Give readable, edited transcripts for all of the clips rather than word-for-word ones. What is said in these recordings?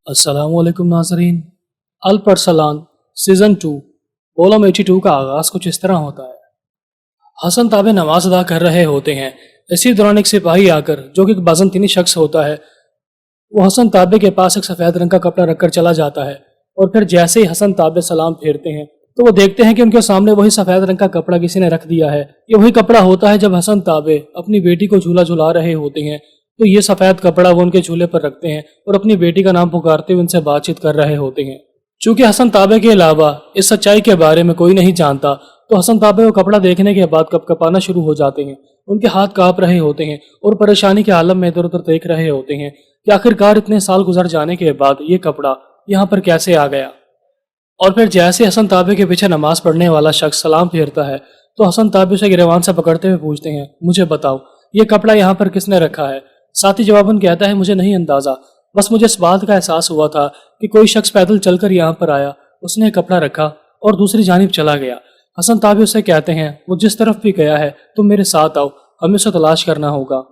अस्सलाम वालेकुम नाजरीन। अल-परसलान सीज़न 2 वॉल्यूम 82 का आगाज़ कुछ इस तरह होता है। हसन ताबे नमाज अदा कर रहे होते हैं। इसी दौरान एक सिपाही आकर, जो कि एक बाज़ंतीनी शख्स होता है, वो हसन ताबे के पास एक सफ़ेद रंग का कपड़ा रखकर चला जाता है। और फिर जैसे ही हसन ताबे सलाम फेरते हैं तो वो देखते हैं कि उनके सामने वही सफ़ेद रंग का कपड़ा किसी ने रख दिया है। ये वही कपड़ा होता है जब हसन ताबे अपनी बेटी को झूला झुला रहे होते हैं, तो ये सफ़ेद कपड़ा वो उनके झूले पर रखते हैं और अपनी बेटी का नाम पुकारते हुए उनसे बातचीत कर रहे होते हैं। चूंकि हसन ताबे के अलावा इस सच्चाई के बारे में कोई नहीं जानता, तो हसन ताबे को कपड़ा देखने के बाद कपकपाना शुरू हो जाते हैं। उनके हाथ कांप रहे होते हैं और परेशानी के आलम में इधर उधर देख रहे होते हैं कि आखिरकार इतने साल गुजर जाने के बाद ये कपड़ा यहाँ पर कैसे आ गया। और फिर जैसे हसन ताबे के पीछे नमाज पढ़ने वाला शख्स सलाम फेरता है तो हसन ताबे उसे गिरवान से पकड़ते हुए पूछते हैं, मुझे बताओ ये कपड़ा यहाँ पर किसने रखा है। साथी जवाबन कहता है, मुझे नहीं अंदाजा, बस मुझे इस बात का एहसास हुआ था कि कोई शख्स पैदल चलकर यहाँ पर आया, उसने कपड़ा रखा और दूसरी जानिब चला गया। हसन ताबे उससे कहते हैं, वो जिस तरफ भी गया है तुम मेरे साथ आओ, हमें उसे तलाश करना होगा।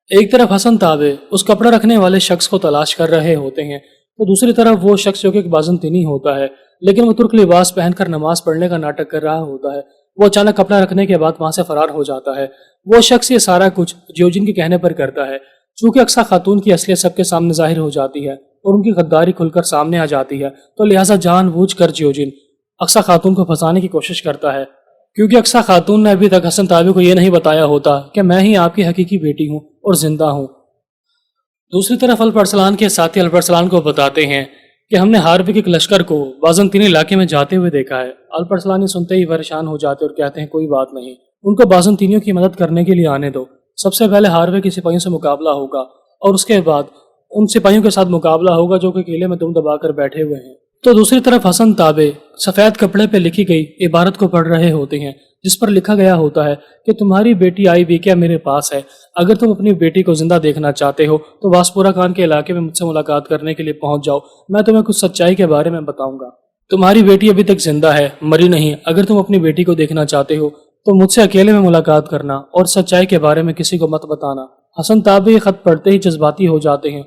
एक तरफ हसन ताबे उस कपड़ा रखने वाले शख्स को तलाश कर रहे होते हैं, तो दूसरी तरफ वो शख्स जो कि एक बाज़ंतीनी होता है, लेकिन वो तुर्क लिबास पहनकर नमाज पढ़ने का नाटक कर रहा होता है, वो अचानक कपड़ा रखने के बाद वहां से फरार हो जाता है। वो शख्स ये सारा कुछ जियोजिन के कहने पर करता है। चूंकि अक्सा खातून की असलियत सबके सामने जाहिर हो जाती है और उनकी गद्दारी खुलकर सामने आ जाती है, तो लिहाजा जानबूझकर जियोजिन अक्सा खातून को फंसाने की कोशिश करता है। क्योंकि अक्सा खातून ने अभी तक हसन ताबे को यह नहीं बताया होता कि मैं ही आपकी हकीकी बेटी हूँ और जिंदा हूँ। दूसरी तरफ अल-परसलान के साथी अल-परसलान को बताते हैं कि हमने हार्बे के एक लश्कर को बाज़ंतीनी इलाके में जाते हुए देखा है। अल-परसलान ये सुनते ही परेशान हो जाते और कहते हैं, कोई बात नहीं, उनको बाज़ंतीनियों की मदद करने के लिए आने दो। सबसे पहले हार्बे के सिपाहियों से मुकाबला होगा और उसके बाद उन सिपाहियों के साथ मुकाबला होगा जो कि किले में दुम दबाकर बैठे हुए हैं। तो दूसरी तरफ हसन ताबे सफ़ेद कपड़े पे लिखी गई इबारत को पढ़ रहे होते हैं, जिस पर लिखा गया होता है कि तुम्हारी बेटी आई भी क्या मेरे पास है, अगर तुम अपनी बेटी को जिंदा देखना चाहते हो तो वासपुरा खान के इलाके में मुझसे मुलाकात करने के लिए पहुंच जाओ, मैं तुम्हें कुछ सच्चाई के बारे में बताऊंगा। तुम्हारी बेटी अभी तक जिंदा है, मरी नहीं। अगर तुम अपनी बेटी को देखना चाहते हो तो मुझसे अकेले में मुलाकात करना और सच्चाई के बारे में किसी को मत बताना। हसन ताबे ये खत पढ़ते ही जज्बाती हो जाते हैं।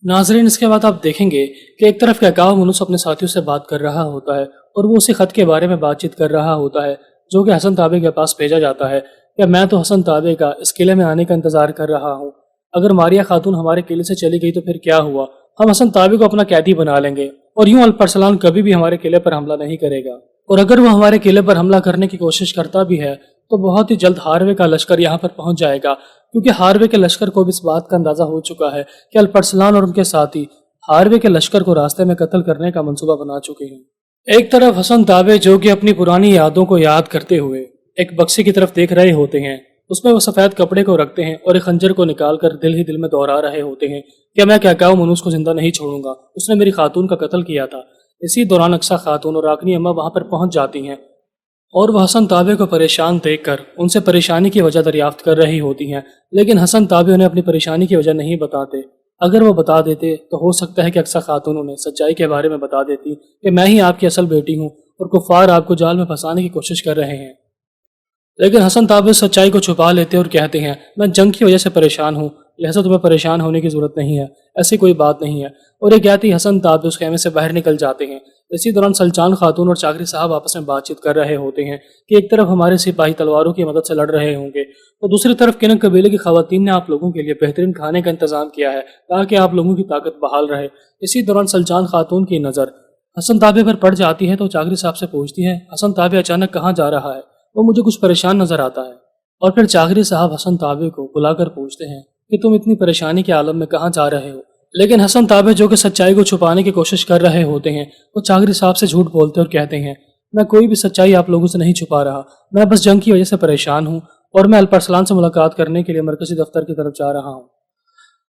नाजरीन, इसके बाद आप देखेंगे कि एक तरफ कैकाओ मुनुस अपने साथियों से बात कर रहा होता है और वो उसी खत के बारे में बातचीत कर रहा होता है जो कि हसन ताबे के पास भेजा जाता है कि मैं तो हसन ताबे का इस किले में आने का इंतजार कर रहा हूँ। अगर मारिया खातून हमारे किले से चली गई तो फिर क्या हुआ, हम हसन ताबे को अपना कैदी बना लेंगे और यूं अल-परसलान कभी भी हमारे किले पर हमला नहीं करेगा। और अगर वो हमारे किले पर हमला करने की कोशिश करता भी है तो बहुत ही जल्द हार्वे का लश्कर यहाँ पर पहुंच जाएगा, क्योंकि हार्वे के लश्कर को भी इस बात का अंदाजा हो चुका है कि अल-परसलान और उनके साथी हार्वे के लश्कर को रास्ते में कत्ल करने का मंसूबा बना चुके हैं। एक तरफ हसन ताबे जो कि अपनी पुरानी यादों को याद करते हुए एक बक्से की तरफ देख रहे होते हैं, उसमें वो सफेद कपड़े को रखते हैं और एक खंजर को निकालकर दिल ही दिल में दोहरा रहे होते हैं कि मैं कैकाओ मुनुस को जिंदा नहीं छोड़ूंगा, उसने मेरी खातून का कत्ल किया था। इसी दौरान अक्सा खातून और रागनी अम्मा वहां पर पहुंच जाती हैं और वह हसन ताबे को परेशान देखकर उनसे परेशानी की वजह दरियाफ्त कर रही होती हैं, लेकिन हसन ताबे उन्हें अपनी परेशानी की वजह नहीं बताते। अगर वो बता देते तो हो सकता है कि अक्सा खातून उन्हें सच्चाई के बारे में बता देती कि मैं ही आपकी असल बेटी हूँ और कुफार आपको जाल में फंसाने की कोशिश कर रहे हैं। लेकिन हसन ताबे सच्चाई को छुपा लेते और कहते हैं, मैं जंग की वजह से परेशान हूँ, लिहाजा तुम्हें परेशान होने की जरूरत नहीं है, ऐसी कोई बात नहीं है। और ये कहती हसन ताबे उस खेमे से बाहर निकल जाते हैं। इसी दौरान सल्चान खातून और चाकरी साहब आपस में बातचीत कर रहे होते हैं कि एक तरफ हमारे सिपाही तलवारों की मदद से लड़ रहे होंगे तो दूसरी तरफ किनक कबीले की खवातीन ने आप लोगों के लिए बेहतरीन खाने का इंतजाम किया है ताकि आप लोगों की ताकत बहाल रहे। इसी दौरान सल्चान खातून की नज़र हसन ताबे पर पड़ जाती है तो चाकरी साहब से पूछती है, हसन ताबे अचानक कहाँ जा रहा है, वो मुझे कुछ परेशान नजर आता है। और फिर चाकरी साहब हसन ताबे को बुलाकर पूछते हैं कि तुम इतनी परेशानी के आलम में कहाँ जा रहे हो। लेकिन हसन ताबे जो कि सच्चाई को छुपाने की कोशिश कर रहे होते हैं, वो चाकरी साहब से झूठ बोलते और कहते हैं, मैं कोई भी सच्चाई आप लोगों से नहीं छुपा रहा, मैं बस जंग की वजह से परेशान हूँ और मैं अल-परसलान से मुलाकात करने के लिए मरकजी दफ्तर की तरफ जा रहा हूँ।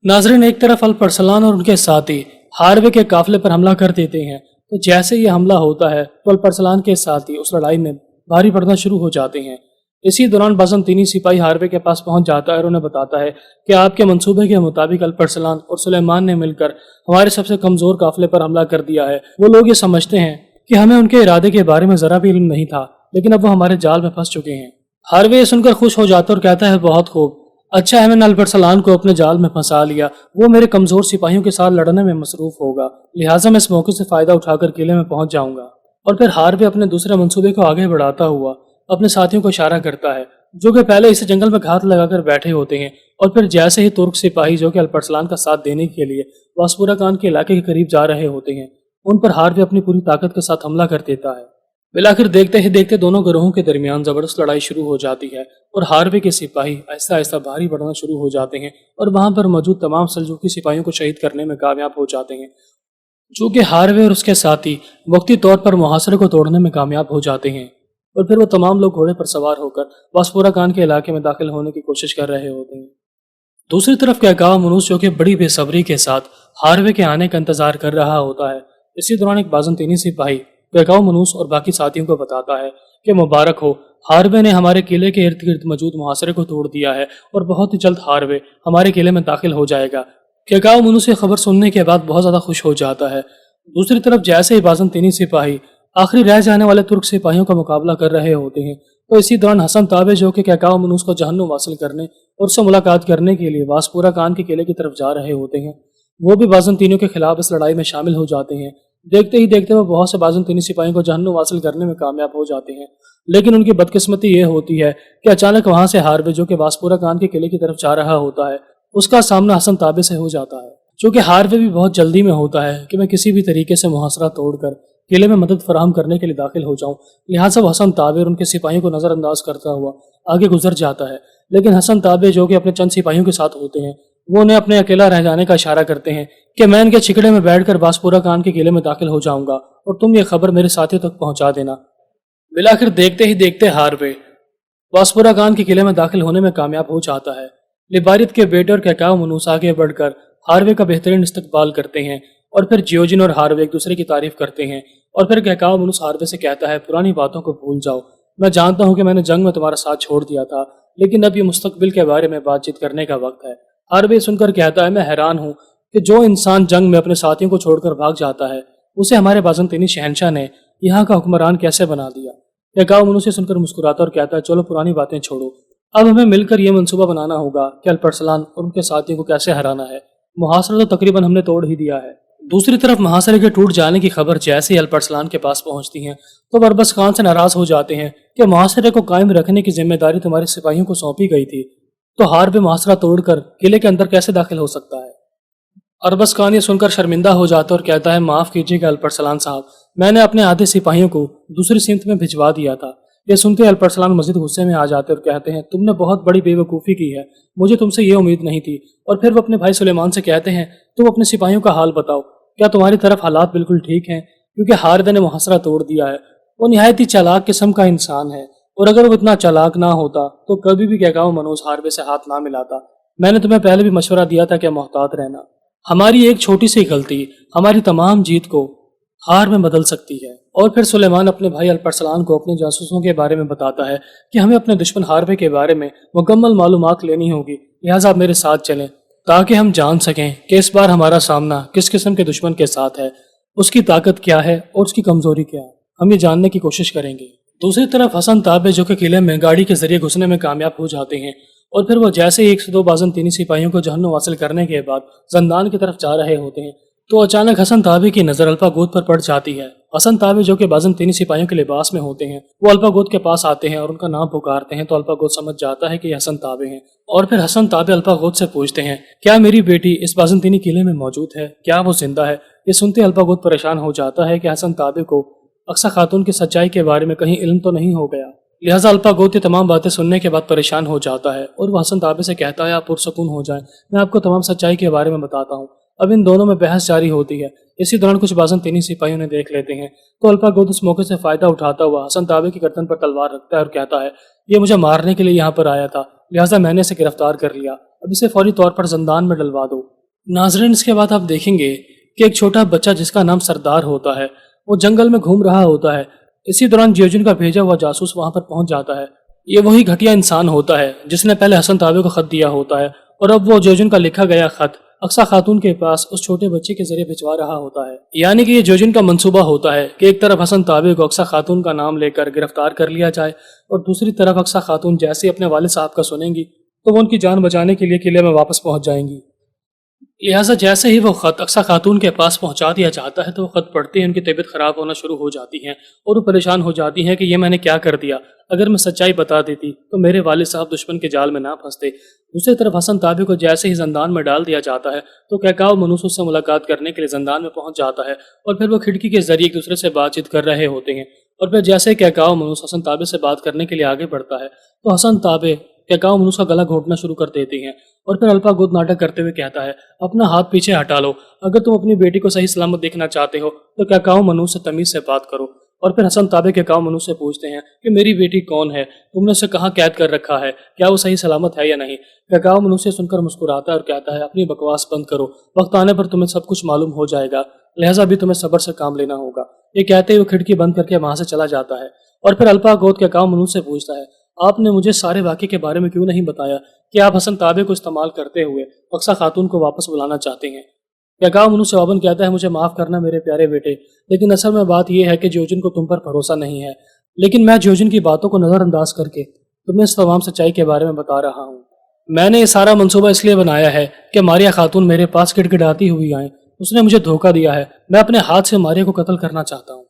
नाजरीन, एक तरफ अल-परसलान और उनके साथी हार्वे के काफिले पर हमला कर देते हैं, तो जैसे ये हमला होता है तो अल-परसलान के साथी उस लड़ाई में भारी पड़ना शुरू हो जाते हैं। इसी दौरान बाज़ंतीनी सिपाही हार्वे के पास पहुंच जाता है और उन्हें बताता है कि आपके मंसूबे के मुताबिक अल-परसलान और सुलेमान ने मिलकर हमारे सबसे कमजोर काफिले पर हमला कर दिया है। वो लोग ये समझते हैं कि हमें उनके इरादे के बारे में जरा भी इल्म नहीं था, लेकिन अब वो हमारे जाल में फंस चुके हैं। हार्वे सुनकर खुश हो जाता और कहता है, बहुत खूब, अच्छा है मैंने अल्परसलान को अपने जाल में फंसा लिया, वो मेरे कमजोर सिपाहियों के साथ लड़ने में मसरूफ होगा, लिहाजा मैं इस मौके से फायदा उठाकर किले में पहुंच जाऊंगा। और फिर हार्वे अपने दूसरे मंसूबे को आगे बढ़ाता हुआ अपने साथियों को इशारा करता है, जो कि पहले इस जंगल में घात लगाकर बैठे होते हैं। और फिर जैसे ही तुर्क सिपाही जो कि अल्परसलान का साथ देने के लिए वासपुरा खान के इलाके के करीब जा रहे होते हैं, उन पर हार्वे अपनी पूरी ताकत के साथ हमला कर देता है। बिलाखिर देखते ही देखते दोनों गिरोहों के दरमियान जबरदस्त लड़ाई शुरू हो जाती है और हार्वे के सिपाही आहिस्ता आहिस्ता भारी पड़ना शुरू हो जाते हैं और वहां पर मौजूद तमाम सल्जूकी सिपाहियों को शहीद करने में कामयाब हो जाते हैं। चूंकि हार्वे और उसके साथी वक्ती तौर पर मुहासरे को तोड़ने में कामयाब हो जाते हैं और फिर वो तमाम लोग घोड़े पर सवार होकर वासपुरा खान के इलाके में दाखिल होने की कोशिश कर रहे होते हैं। दूसरी तरफ कैकाव मनुष्य जो कि बड़ी बेसब्री के साथ हार्वे के आने का इंतजार कर रहा होता है। इसी दौरान एक बाजंतीनी सिपाही कैकाव मनुष्य और बाकी साथियों को बताता है कि मुबारक हो, हार्वे ने हमारे किले के इर्द गिर्द मौजूद मुहासरे को तोड़ दिया है और बहुत ही जल्द हार्वे हमारे किले में दाखिल हो जाएगा। कैकाव मनुष्य खबर सुनने के बाद बहुत ज्यादा खुश हो जाता है। दूसरी तरफ जैसे ही बाजंतीनी सिपाही आखिरी रह जाने वाले तुर्क सिपाहियों का मुकाबला कर रहे होते हैं, तो इसी दौरान हसन ताबे जो कि कैकाव मनुष्य को जहन्नुम हासिल करने और उससे मुलाकात करने के लिए वासपुरा खान के किले की तरफ जा रहे होते हैं, वो भी बाजंतीनियों के खिलाफ इस लड़ाई में शामिल हो जाते हैं। देखते ही देखते वो बहुत से बाजंतीनी सिपाहियों को जहन्नुम हासिल करने में कामयाब हो जाते हैं, लेकिन उनकी बदकिस्मती ये होती है कि अचानक वहां से हार्वे जो कि वासपुरा खान के किले की तरफ जा रहा होता है, उसका सामना हसन ताबे से हो जाता है। चूंकि हार्वे भी बहुत जल्दी में होता है कि मैं किसी भी तरीके से मुहासरा तोड़कर किले में मदद फराहम करने के लिए दाखिल हो जाऊं, लिहाजा वो हसन ताबे और उनके सिपाहियों को नजरअंदाज करता हुआ आगे गुजर जाता है। लेकिन हसन ताबे जो कि अपने चंद सिपाहियों के साथ होते हैं, वो उन्हें अपने अकेला रह जाने का इशारा करते हैं कि मैं इनके छिकड़े में बैठकर वासपुरा खान के किले में दाखिल हो जाऊंगा और तुम ये खबर मेरे साथियों तक पहुंचा देना। मिलाकर देखते ही देखते हार्वे वासपुरा खान के किले में दाखिल होने में कामयाब हो जाता है। लिबारित के बेटे और कैकाव मनुस आगे बढ़कर हार्वे का बेहतरीन इस्तकबाल करते हैं और फिर जियोजिन और हार्वे एक दूसरे की तारीफ करते हैं। और फिर कैकाव मनुस हार्वे से कहता है, पुरानी बातों को भूल जाओ, मैं जानता हूं कि मैंने जंग में तुम्हारा साथ छोड़ दिया था, लेकिन अब ये मुस्तकबिल के बारे में बातचीत करने का वक्त है। हार्वे सुनकर कहता है, मैं हैरान हूं कि जो इंसान जंग में अपने साथियों को छोड़कर भाग जाता है, उसे हमारे बाजंतीनी शहनशाह ने यहाँ का हुक्मरान कैसे बना दिया। कैकाव मनुस से सुनकर मुस्कुराता और कहता है, चलो पुरानी बातें छोड़ो, अब हमें मिलकर यह मंसूबा बनाना होगा कि अल्परसलान और उनके साथियों को कैसे हराना है। मुहासरा तो तकरीबन हमने तोड़ ही दिया है। दूसरी तरफ मुहासरे के टूट जाने की खबर जैसे ही अल्परसलान के पास पहुंचती है, तो बरबस खान से नाराज हो जाते हैं कि मुहासरे को कायम रखने की जिम्मेदारी तुम्हारे सिपाहियों को सौंपी गई थी, तो हार्वे मुहासरा तोड़कर किले के अंदर कैसे दाखिल हो सकता है। अरबस खान ये सुनकर शर्मिंदा हो जाता और कहता है, माफ कीजिएगा अल्परसलान साहब, मैंने अपने आधे सिपाहियों को दूसरी सिमत में भिजवा दिया था। ये सुनते अल्परसलान मस्जिद गुस्से में आ जाते और कहते हैं, तुमने बहुत बड़ी बेवकूफ़ी की है, मुझे तुमसे ये उम्मीद नहीं थी। और फिर वो अपने भाई सुलेमान से कहते हैं, तुम अपने सिपाहियों का हाल बताओ, क्या तुम्हारी तरफ हालात बिल्कुल ठीक हैं? क्योंकि हार्वे ने मुहासरा तोड़ दिया है। वो निहायत ही चालाक किस्म का इंसान है, और अगर वो इतना चालाक ना होता तो कभी भी कैकाव मनोज हार्वे से हाथ ना मिलाता। मैंने तुम्हें पहले भी मशवरा दिया था कि मोहतात रहना, हमारी एक छोटी सी गलती हमारी तमाम जीत को हार में बदल सकती है। और फिर सुलेमान अपने भाई अल्परसलान को अपने जासूसों के बारे में बताता है कि हमें अपने दुश्मन हार्वे के बारे में मुकम्मल मालूमात लेनी होगी, लिहाजा आप मेरे साथ चलें ताकि हम जान सकें कि इस बार हमारा सामना किस किस्म के दुश्मन के साथ है, उसकी ताकत क्या है और उसकी कमजोरी क्या है। हम ये जानने की कोशिश करेंगे। दूसरी तरफ हसन ताबे जो कि किले में गाड़ी के जरिए घुसने में कामयाब हो जाते हैं, और फिर वो जैसे ही 102 बाजंतीनी सिपाहियों को जहन्नुम हासिल करने के बाद जंदान की तरफ जा रहे होते हैं, तो अचानक हसन ताबे की नजर अल्पा गोद पर पड़ जाती है। हसन ताबे जो कि बाजंतीनी सिपाहियों के लिबास में होते हैं, वो अल्पा गोद के पास आते हैं और उनका नाम पुकारते हैं, तो अल्पा गोद समझ जाता है कि ये हसन ताबे हैं। और फिर हसन ताबे अल्पा गोद से पूछते हैं, क्या मेरी बेटी इस बाजंतीनी किले में मौजूद है? क्या वो जिंदा है? ये सुनते अल्पा गोद परेशान हो जाता है कि हसन ताबे को अक्सा खातून की सच्चाई के बारे में कहीं इल्म तो नहीं हो गया। लिहाजा अल्पा गोद ये तमाम बातें सुनने के बाद परेशान हो जाता है और वह हसन ताबे से कहता है, आप पुरसकून हो जाएं, मैं आपको तमाम सच्चाई के बारे में बताता हूँ। अब इन दोनों में बहस जारी होती है। इसी दौरान कुछ बाजंतीनी सिपाहियों ने देख लेते हैं, तो अल्पा गोद उस मौके से फायदा उठाता हुआ हसन ताबे की गर्दन पर तलवार रखता है और कहता है, ये मुझे मारने के लिए यहाँ पर आया था, लिहाजा मैंने इसे गिरफ्तार कर लिया, अब इसे फौरी तौर पर जंदान में डलवा दो। नाजरीन, इसके बाद आप देखेंगे कि एक छोटा बच्चा जिसका नाम सरदार होता है, वो जंगल में घूम रहा होता है। इसी दौरान जियोजिन का भेजा हुआ जासूस वहां पर पहुंच जाता है। ये वही घटिया इंसान होता है जिसने पहले हसन ताबे को खत दिया होता है, और अब वो जियोजिन का लिखा गया खत अक्सा खातून के पास उस छोटे बच्चे के जरिए भिजवा रहा होता है। यानी कि ये जियोजिन का मंसूबा होता है कि एक तरफ हसन ताबे को अक्सा खातून का नाम लेकर गिरफ्तार कर लिया जाए, और दूसरी तरफ अक्सा खातून जैसे अपने वालिद साहब का सुनेंगी तो वो उनकी जान बचाने के लिए किले में वापस पहुंच जाएंगी। लिहाजा जैसे ही वो ख़त अक्सा खातून के पास पहुंचा दिया जाता है तो वो ख़त पढ़ते ही उनकी तबीयत ख़राब होना शुरू हो जाती है और वो परेशान हो जाती हैं कि ये मैंने क्या कर दिया। अगर मैं सच्चाई बता देती तो मेरे वालिद साहब दुश्मन के जाल में ना फंसते। दूसरी तरफ हसन ताबे को जैसे ही जंदान में डाल दिया जाता है तो कैकाओ मनूस उससे मुलाकात करने के लिए जंदान में पहुंच जाता है और फिर वो खिड़की के जरिए एक दूसरे से बातचीत कर रहे होते हैं। और फिर जैसे ही कैकाओ मनूस हसन ताबे से बात करने के लिए आगे बढ़ता है तो हसन ताबे कैकाओ मनूस का गला घोटना शुरू कर देती हैं और फिर अल्पा गुद नाटक करते हुए कहता है, अपना हाथ पीछे हटा लो। अगर तुम अपनी बेटी को सही सलामत देखना चाहते हो तो कैकाओ मनूस से तमीज से बात करो। और फिर हसन ताबे कैकाओ मनूस से पूछते हैं कि मेरी बेटी कौन है, तुमने उसे कहाँ कैद कर रखा है, क्या वो सही सलामत है या नहीं। कैकाओ मनूस से सुनकर मुस्कुराता है और कहता है, अपनी बकवास बंद करो, वक्त आने पर तुम्हें सब कुछ मालूम हो जाएगा, लिहाजा भी तुम्हें सब्र से काम लेना होगा। ये कहते ही वो खिड़की बंद करके वहां से चला जाता है। और फिर अल्पा गोद कैकाओ मनूस से पूछता है, आपने मुझे सारे वाक़े के बारे में क्यों नहीं बताया कि आप हसन ताबे को इस्तेमाल करते हुए अक्सा खातून को वापस बुलाना चाहते हैं। कैकाओ मनूस जवाबन कहता है, मुझे माफ़ करना मेरे प्यारे बेटे, लेकिन असल में बात यह है कि जोजिन को तुम पर भरोसा नहीं है, लेकिन मैं जोजिन की बातों को नज़रअंदाज करके तुम्हें इस तमाम सच्चाई के बारे में बता रहा हूँ। मैंने ये सारा मंसूबा इसलिए बनाया है कि मारिया खातून मेरे पास गिड़गिड़ाती हुई आए। उसने मुझे धोखा दिया है, मैं अपने हाथ से मारिया को कत्ल करना चाहता हूँ।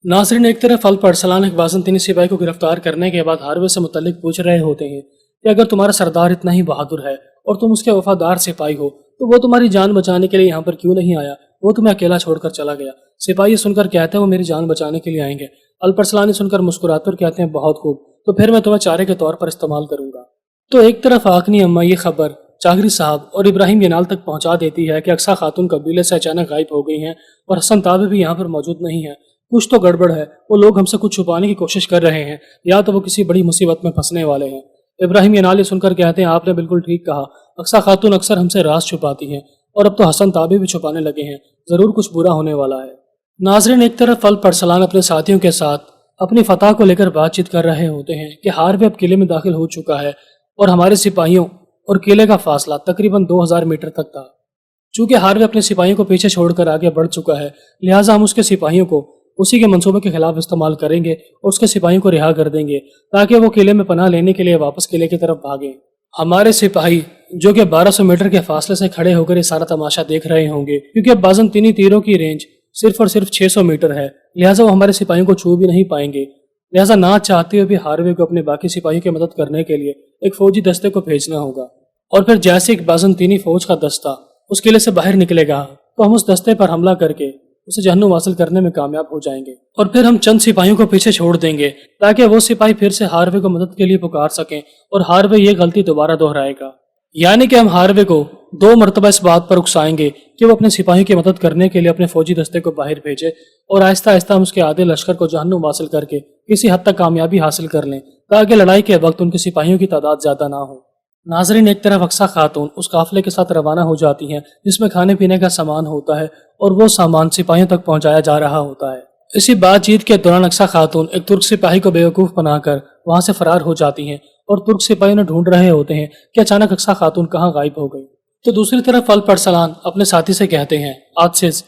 नाज़रीन, एक तरफ अल्प अरसलान एक बाज़ंतीनी सिपाही को गिरफ्तार करने के बाद हार्वे से मुतल्लिक पूछ रहे होते हैं कि अगर तुम्हारा सरदार इतना ही बहादुर है और तुम उसके वफादार सिपाही हो तो वो तुम्हारी जान बचाने के लिए यहाँ पर क्यों नहीं आया, वो तुम्हें अकेला छोड़कर चला गया। सिपाही सुनकर कहते हैं, वो मेरी जान बचाने के लिए आएंगे। अल्प अरसलान सुनकर मुस्कुराते और कहते हैं, बहुत खूब, तो फिर मैं तुम्हें चारे के तौर पर इस्तेमाल करूंगा। तो एक तरफ आखनी अम्मा ये खबर चागरी साहब और इब्राहिम यनाल तक पहुंचा देती है कि अक्सा खातून कबीले से अचानक गायब हो गई हैं और हसन ताबे भी यहाँ पर मौजूद नहीं है। कुछ तो गड़बड़ है, वो लोग हमसे कुछ छुपाने की कोशिश कर रहे हैं या तो वो किसी बड़ी मुसीबत में फंसने वाले हैं। इब्राहिम यनाली सुनकर कहते हैं, आपने बिल्कुल ठीक कहा, अक्सा खातून अक्सर हमसे राज छुपाती हैं और अब तो हसन ताबे भी छुपाने लगे हैं, जरूर कुछ बुरा होने वाला है। नाजरीन, एक तरफ अल्प अरसलान अपने साथियों के साथ अपनी फतह को लेकर बातचीत कर रहे होते हैं कि हार्वे अब किले में दाखिल हो चुका है और हमारे सिपाहियों और किले का फासला तकरीबन 2000 मीटर तक था। चूंकि हार्वे अपने सिपाहियों को पीछे छोड़कर आगे बढ़ चुका है, लिहाजा हम उसके सिपाहियों को उसी के मंसूबे के खिलाफ इस्तेमाल करेंगे और उसके सिपाहियों को रिहा कर देंगे ताकि वो किले में पनाह लेने के लिए वापस किले की तरफ भागें। हमारे सिपाही जो कि 1200 मीटर के फासले से खड़े होकर ये सारा तमाशा देख रहे होंगे, क्योंकि अब बाज़ंतीनी तीरों की रेंज सिर्फ और सिर्फ 600 मीटर है, लिहाजा वो हमारे सिपाहियों को छू भी नहीं पाएंगे। लिहाजा ना चाहते हुए भी हार्वे को अपने बाकी सिपाहियों की मदद करने के लिए एक फौजी दस्ते को भेजना होगा। और फिर जैसे एक बाज़ंतीनी फौज का दस्ता उस किले से बाहर निकलेगा तो हम उस दस्ते पर हमला करके उसे जहन्नुम हासिल करने में कामयाब हो जाएंगे और फिर हम चंद सिपाहियों को पीछे छोड़ देंगे ताकि वो सिपाही फिर से हार्वे को मदद के लिए पुकार सकें और हार्वे ये गलती दोबारा दोहराएगा। यानी कि हम हार्वे को 2 मरतबा इस बात पर उकसाएंगे कि वो अपने सिपाहियों की मदद करने के लिए अपने फौजी दस्ते को बाहर भेजे और आहिस्ता आहिस्ता हम उसके आधे लश्कर को जहन्नुम हासिल करके किसी हद तक कामयाबी हासिल कर लें ताकि लड़ाई के वक्त उनके सिपाहियों की तादाद ज्यादा ना हो। नाजरीन, एक तरफ अक्सा खातून उस काफिले के साथ रवाना हो जाती हैं जिसमें खाने पीने का सामान होता है और वो सामान सिपाहियों तक पहुंचाया जा रहा होता है। इसी बातचीत के दौरान अक्सा खातून एक तुर्क सिपाही को बेवकूफ़ बनाकर वहां से फरार हो जाती हैं और तुर्क सिपाही उन्हें ढूंढ रहे होते हैं कि अचानक अक्सा खातून कहाँ गायब हो गई। तो दूसरी तरफ अल्प अरसलान अपने साथी से कहते हैं, आसिस,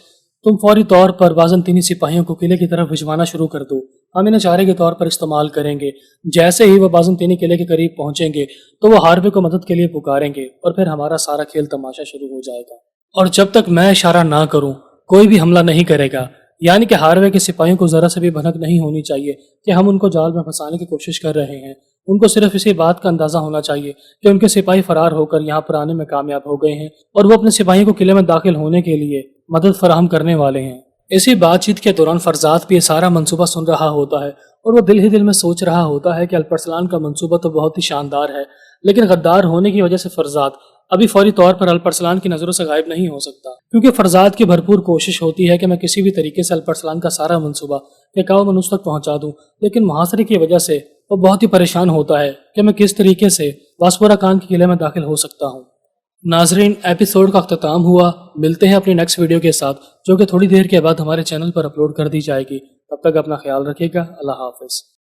तुम फौरी तौर पर बाज़ंतीनी सिपाहियों को किले की तरफ भिजवाना शुरू कर दो, हम इन्हें चारे के तौर पर इस्तेमाल करेंगे। जैसे ही वह बाज़ंतीनी किले के करीब पहुंचेंगे तो वो हार्वे को मदद के लिए पुकारेंगे और फिर हमारा सारा खेल तमाशा शुरू हो जाएगा और जब तक मैं इशारा ना करूं कोई भी हमला नहीं करेगा। यानी कि हार्वे के सिपाहियों को जरा से भी भनक नहीं होनी चाहिए कि हम उनको जाल में फंसाने की कोशिश कर रहे हैं। उनको सिर्फ इसी बात का अंदाजा होना चाहिए कि उनके सिपाही फरार होकर यहाँ पर आने में कामयाब हो गए हैं और वो अपने सिपाहियों को किले में दाखिल होने के लिए मदद फराहम करने वाले हैं। इसी बातचीत के दौरान फरजाद भी ये सारा मंसूबा सुन रहा होता है और वो दिल ही दिल में सोच रहा होता है कि अल्प अरसलान का मंसूबा तो बहुत ही शानदार है, लेकिन गद्दार होने की वजह से फरजाद अभी फौरी तौर पर अल्प अरसलान की नजरों से गायब नहीं हो सकता, क्योंकि फरजाद की भरपूर कोशिश होती है कि मैं किसी भी तरीके से अल्प अरसलान का सारा मंसूबा कैकाओ मनूस तक पहुंचा दूं, लेकिन मुहासरे की वजह से वो बहुत ही परेशान होता है कि मैं किस तरीके से वास्पोरा खान के किले में दाखिल हो सकता हूँ। नाजरीन, एपिसोड का अख्ताम हुआ। मिलते हैं अपनी नेक्स्ट वीडियो के साथ जो कि थोड़ी देर के बाद हमारे चैनल पर अपलोड कर दी जाएगी। तब तक अपना ख्याल रखिएगा। अल्लाह हाफिज।